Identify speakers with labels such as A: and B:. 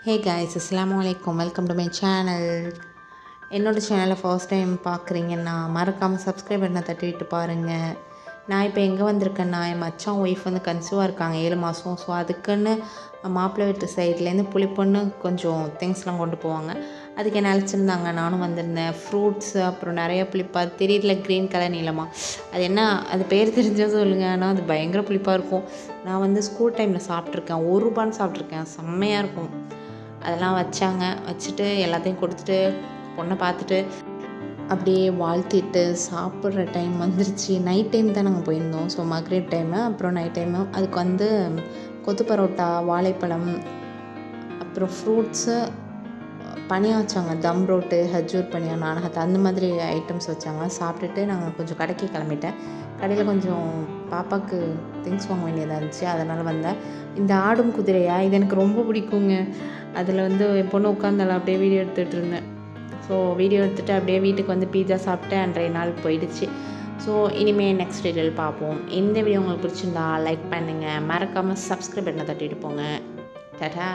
A: Hey guys, அஸ்ஸலாமு அலைக்கும். Welcome to my channel. என்னோடய சேனலை ஃபர்ஸ்ட் டைம் பார்க்குறீங்கன்னா மறக்காமல் சப்ஸ்கிரைப் பண்ண தட்டி விட்டு பாருங்கள். நான் இப்போ எங்கே வந்திருக்கேன்னா, என் மச்சான் ஒய்ஃப் வந்து கன்சீவாக இருக்காங்க 7 மாதம். ஸோ அதுக்குன்னு மாப்பிள்ளை வீட்டு சைட்லேருந்து புளிப்பொண்ணு கொஞ்சம் திங்ஸ்லாம் கொண்டு போவாங்க. அதுக்கு என்ன அழைச்சிருந்தாங்க, நானும் வந்திருந்தேன். ஃப்ரூட்ஸு அப்புறம் நிறைய புளிப்பாக தெரியல, க்ரீன் கலர் நீளமாக. அது என்ன, அது பேர் தெரிஞ்சால் சொல்லுங்கள். ஆனால் அது பயங்கர புளிப்பாக இருக்கும். நான் வந்து ஸ்கூல் டைமில் சாப்பிட்ருக்கேன், ₹1 சாப்பிட்ருக்கேன். செம்மையாக இருக்கும். அதெல்லாம் வச்சுட்டு எல்லாத்தையும் கொடுத்துட்டு பொண்ணை பார்த்துட்டு அப்படியே வாழ்த்திட்டு சாப்பிட்ற டைம் வந்துருச்சு. நைட் டைம் தான் நாங்கள் போயிருந்தோம். ஸோ மக்ரிப் டைமு அப்புறம் நைட் டைமு அதுக்கு வந்து கொத்து பரோட்டா, வாழைப்பழம், அப்புறம் ஃப்ரூட்ஸு, பனியா வச்சாங்க. தம் ரோட்டு, ஹஜூர் பனியா, நானகத்து, அந்த மாதிரி ஐட்டம்ஸ் வச்சாங்க. சாப்பிட்டுட்டு நாங்கள் கொஞ்சம் கடைக்கு கிளம்பிட்டேன். கடையில் கொஞ்சம் பாப்பாவுக்கு திங்ஸ் வாங்க வேண்டியதாக இருந்துச்சு, அதனால் வந்தேன். இந்த ஆடும் குதிரையா, இது எனக்கு ரொம்ப பிடிக்குங்க. அதில் வந்து என் பொண்ணு உட்காந்தால அப்படியே வீடியோ எடுத்துகிட்டு இருந்தேன். ஸோ வீடியோ எடுத்துகிட்டு அப்படியே வீட்டுக்கு வந்து பீஸா சாப்பிட்டு அன்றைய நாள் போயிடுச்சு. ஸோ இனிமேல் நெக்ஸ்ட் வீடியோவில் பார்ப்போம். இந்த வீடியோ உங்களுக்கு பிடிச்சிருந்தா லைக் பண்ணுங்கள், மறக்காமல் சப்ஸ்கிரைப் பண்ண தட்டிட்டு போங்க. டாடா.